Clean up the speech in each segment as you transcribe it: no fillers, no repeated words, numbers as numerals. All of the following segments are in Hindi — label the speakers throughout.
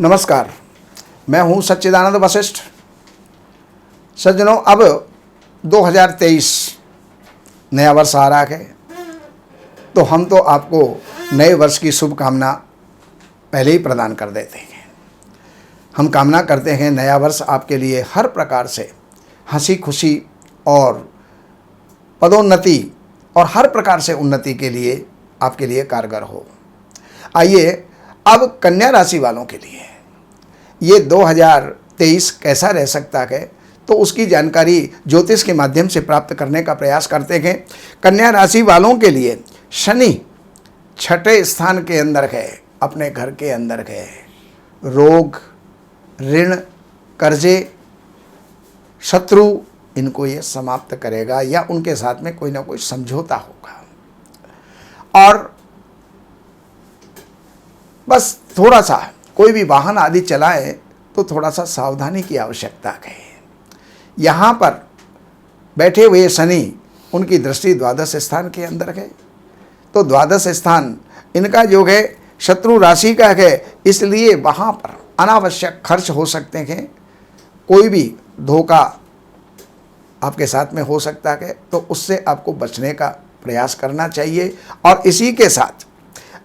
Speaker 1: नमस्कार, मैं हूं सच्चिदानंद वशिष्ठ। सज्जनों, अब 2023 नया वर्ष आ रहा है, तो हम तो आपको नए वर्ष की शुभकामना पहले ही प्रदान कर देते हैं। हम कामना करते हैं नया वर्ष आपके लिए हर प्रकार से हंसी खुशी और पदोन्नति और हर प्रकार से उन्नति के लिए आपके लिए कारगर हो। आइए अब कन्या राशि वालों के लिए ये 2023 कैसा रह सकता है, तो उसकी जानकारी ज्योतिष के माध्यम से प्राप्त करने का प्रयास करते हैं। कन्या राशि वालों के लिए शनि 6ठे स्थान के अंदर है, अपने घर के अंदर है। रोग, ऋण, कर्जे, शत्रु, इनको ये समाप्त करेगा या उनके साथ में कोई ना कोई समझौता होगा। और बस थोड़ा सा कोई भी वाहन आदि चलाए तो थोड़ा सा सावधानी की आवश्यकता है। यहाँ पर बैठे हुए शनि, उनकी दृष्टि द्वादश स्थान के अंदर है, तो द्वादश स्थान इनका जो है शत्रु राशि का है, इसलिए वहाँ पर अनावश्यक खर्च हो सकते हैं। कोई भी धोखा आपके साथ में हो सकता है, तो उससे आपको बचने का प्रयास करना चाहिए। और इसी के साथ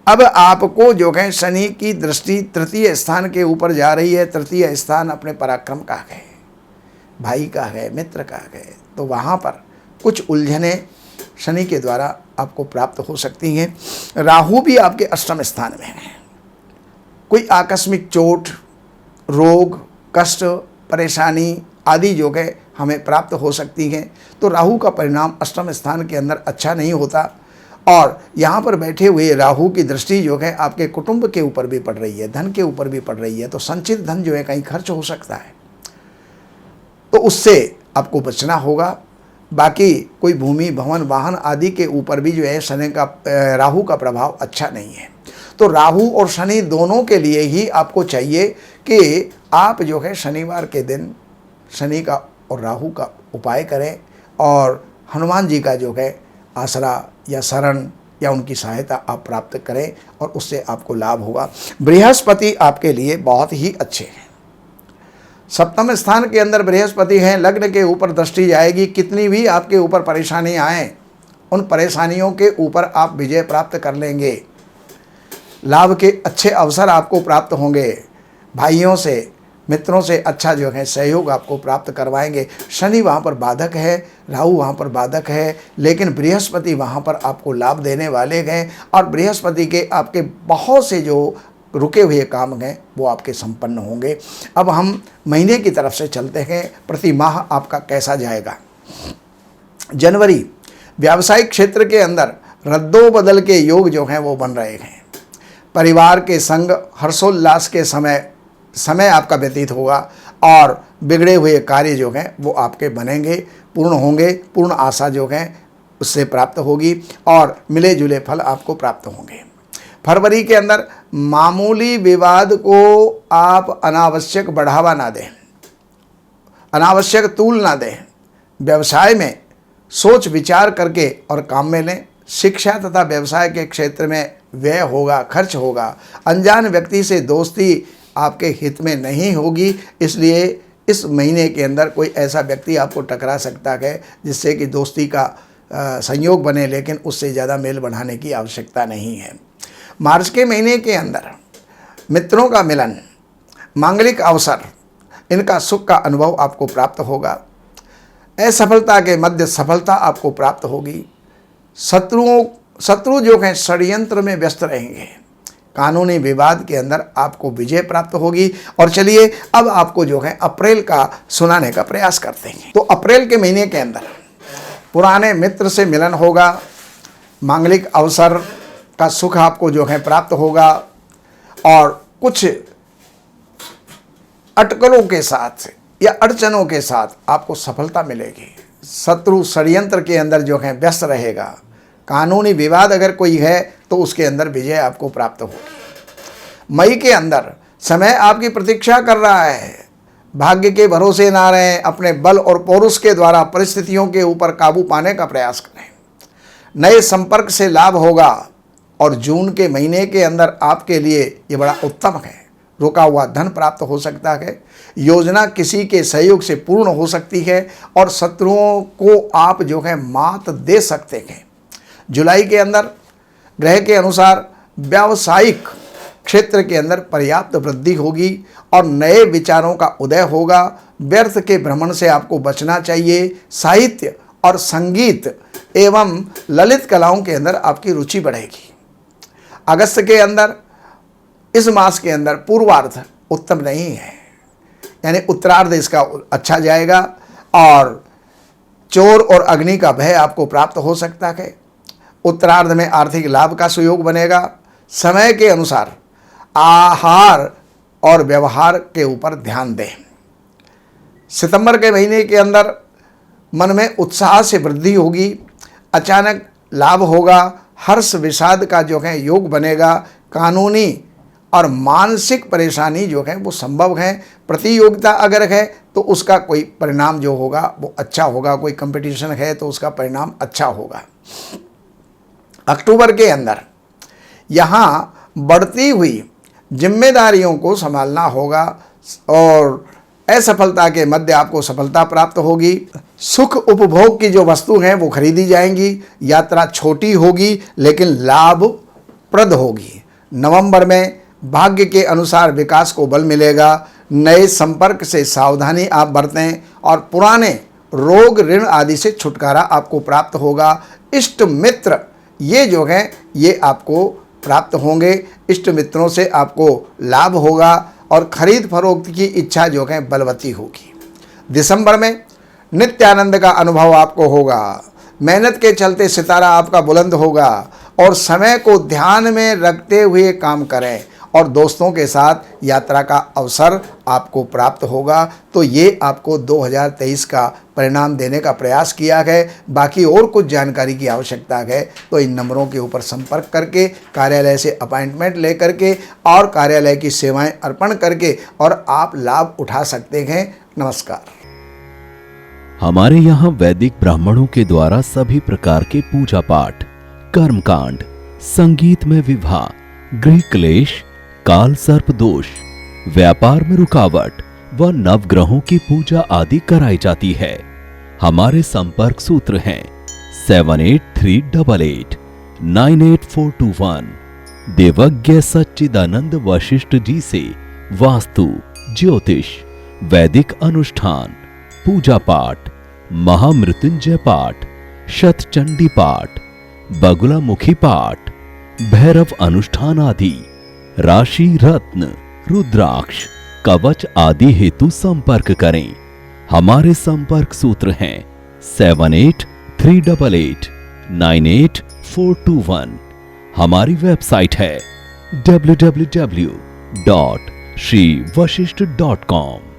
Speaker 1: अब आपको जो है शनि की दृष्टि तृतीय स्थान के ऊपर जा रही है। तृतीय स्थान अपने पराक्रम का है, भाई का है, मित्र का है, तो वहाँ पर कुछ उलझने शनि के द्वारा आपको प्राप्त हो सकती हैं। राहु भी आपके अष्टम स्थान में है। कोई आकस्मिक चोट, रोग, कष्ट, परेशानी आदि जो है हमें प्राप्त हो सकती हैं। तो राहु का परिणाम अष्टम स्थान के अंदर अच्छा नहीं होता। और यहाँ पर बैठे हुए राहु की दृष्टि जो है आपके कुटुंब के ऊपर भी पड़ रही है, धन के ऊपर भी पड़ रही है, तो संचित धन जो है कहीं खर्च हो सकता है, तो उससे आपको बचना होगा। बाकी कोई भूमि, भवन, वाहन आदि के ऊपर भी जो है शनि का, राहु का प्रभाव अच्छा नहीं है। तो राहु और शनि दोनों के लिए ही आपको चाहिए कि आप जो है शनिवार के दिन शनि का और राहु का उपाय करें और हनुमान जी का जो है आसरा या शरण या उनकी सहायता आप प्राप्त करें और उससे आपको लाभ होगा। बृहस्पति आपके लिए बहुत ही अच्छे हैं। सप्तम स्थान के अंदर बृहस्पति हैं, लग्न के ऊपर दृष्टि जाएगी। कितनी भी आपके ऊपर परेशानी आए, उन परेशानियों के ऊपर आप विजय प्राप्त कर लेंगे। लाभ के अच्छे अवसर आपको प्राप्त होंगे। भाइयों से, मित्रों से अच्छा जो है सहयोग आपको प्राप्त करवाएंगे। शनि वहाँ पर बाधक है, राहु वहाँ पर बाधक है, लेकिन बृहस्पति वहाँ पर आपको लाभ देने वाले हैं। और बृहस्पति के आपके बहुत से जो रुके हुए काम हैं वो आपके संपन्न होंगे। अब हम महीने की तरफ से चलते हैं, प्रति माह आपका कैसा जाएगा। जनवरी, व्यावसायिक क्षेत्र के अंदर रद्दो बदल के योग जो हैं वो बन रहे हैं। परिवार के संग हर्षोल्लास के समय आपका व्यतीत होगा और बिगड़े हुए कार्य जो हैं वो आपके बनेंगे, पूर्ण होंगे। पूर्ण आशा जो है उससे प्राप्त होगी और मिले जुले फल आपको प्राप्त होंगे। फरवरी के अंदर मामूली विवाद को आप अनावश्यक बढ़ावा ना दें, अनावश्यक तूल ना दें। व्यवसाय में सोच विचार करके और काम में लें। शिक्षा तथा व्यवसाय के क्षेत्र में व्यय होगा, खर्च होगा। अनजान व्यक्ति से दोस्ती आपके हित में नहीं होगी, इसलिए इस महीने के अंदर कोई ऐसा व्यक्ति आपको टकरा सकता है जिससे कि दोस्ती का संयोग बने, लेकिन उससे ज़्यादा मेल बढ़ाने की आवश्यकता नहीं है। मार्च के महीने के अंदर मित्रों का मिलन, मांगलिक अवसर, इनका सुख का अनुभव आपको प्राप्त होगा। असफलता के मध्य सफलता आपको प्राप्त होगी। शत्रु जो हैं षड्यंत्र में व्यस्त रहेंगे। कानूनी विवाद के अंदर आपको विजय प्राप्त होगी। और चलिए अब आपको जो है अप्रैल का सुनाने का प्रयास करते हैं। तो अप्रैल के महीने के अंदर पुराने मित्र से मिलन होगा, मांगलिक अवसर का सुख आपको जो है प्राप्त होगा और कुछ अटकलों के साथ या अड़चनों के साथ आपको सफलता मिलेगी। शत्रु षड्यंत्र के अंदर जो है व्यस्त रहेगा। कानूनी विवाद अगर कोई है तो उसके अंदर विजय आपको प्राप्त होगी। मई के अंदर समय आपकी प्रतीक्षा कर रहा है। भाग्य के भरोसे ना रहें, अपने बल और पौरुष के द्वारा परिस्थितियों के ऊपर काबू पाने का प्रयास करें। नए संपर्क से लाभ होगा और जून के महीने के अंदर आपके लिए ये बड़ा उत्तम है। रुका हुआ धन प्राप्त हो सकता है। योजना किसी के सहयोग से पूर्ण हो सकती है और शत्रुओं को आप जो है मात दे सकते हैं। जुलाई के अंदर ग्रह के अनुसार व्यावसायिक क्षेत्र के अंदर पर्याप्त वृद्धि होगी और नए विचारों का उदय होगा। व्यर्थ के भ्रमण से आपको बचना चाहिए। साहित्य और संगीत एवं ललित कलाओं के अंदर आपकी रुचि बढ़ेगी। अगस्त के अंदर, इस मास के अंदर पूर्वार्ध उत्तम नहीं है, यानी उत्तरार्ध इसका अच्छा जाएगा और चोर और अग्नि का भय आपको प्राप्त हो सकता है। उत्तरार्ध में आर्थिक लाभ का सुयोग बनेगा। समय के अनुसार आहार और व्यवहार के ऊपर ध्यान दें। सितंबर के महीने के अंदर मन में उत्साह से वृद्धि होगी, अचानक लाभ होगा, हर्ष विषाद का जो है योग बनेगा। कानूनी और मानसिक परेशानी जो है वो संभव है। प्रतियोगिता अगर है तो उसका कोई परिणाम जो होगा वो अच्छा होगा। कोई कंपटीशन है तो उसका परिणाम अच्छा होगा। अक्टूबर के अंदर यहाँ बढ़ती हुई जिम्मेदारियों को संभालना होगा और असफलता के मध्य आपको सफलता प्राप्त होगी। सुख उपभोग की जो वस्तु हैं वो खरीदी जाएंगी। यात्रा छोटी होगी लेकिन लाभप्रद होगी। नवंबर में भाग्य के अनुसार विकास को बल मिलेगा। नए संपर्क से सावधानी आप बरतें और पुराने रोग ऋण आदि से छुटकारा आपको प्राप्त होगा। इष्ट मित्र ये जो हैं ये आपको प्राप्त होंगे। इष्ट मित्रों से आपको लाभ होगा और खरीद फरोख्त की इच्छा जो है बलवती होगी। दिसंबर में नित्य आनंद का अनुभव आपको होगा। मेहनत के चलते सितारा आपका बुलंद होगा और समय को ध्यान में रखते हुए काम करें और दोस्तों के साथ यात्रा का अवसर आपको प्राप्त होगा। तो ये आपको 2023 का परिणाम देने का प्रयास किया है। बाकी और कुछ जानकारी की आवश्यकता है तो इन नंबरों के ऊपर संपर्क करके, कार्यालय से अपॉइंटमेंट ले करके और कार्यालय की सेवाएं अर्पण करके और आप लाभ उठा सकते हैं। नमस्कार।
Speaker 2: हमारे यहाँ वैदिक ब्राह्मणों के द्वारा सभी प्रकार के पूजा पाठ, कर्मकांड, संगीत में विवाह, गृह क्लेश, काल सर्प दोष, व्यापार में रुकावट व नवग्रहों की पूजा आदि कराई जाती है। हमारे संपर्क सूत्र हैं 7838898421। देवज्ञ सच्चिदानंद वशिष्ठ जी से वास्तु, ज्योतिष, वैदिक अनुष्ठान, पूजा पाठ, महामृत्युंजय पाठ, शतचंडी पाठ, बगुलामुखी पाठ, भैरव अनुष्ठान आदि, राशि रत्न, रुद्राक्ष, कवच आदि हेतु संपर्क करें। हमारे संपर्क सूत्र हैं 7838898421। हमारी वेबसाइट है www.shrivashishth.com।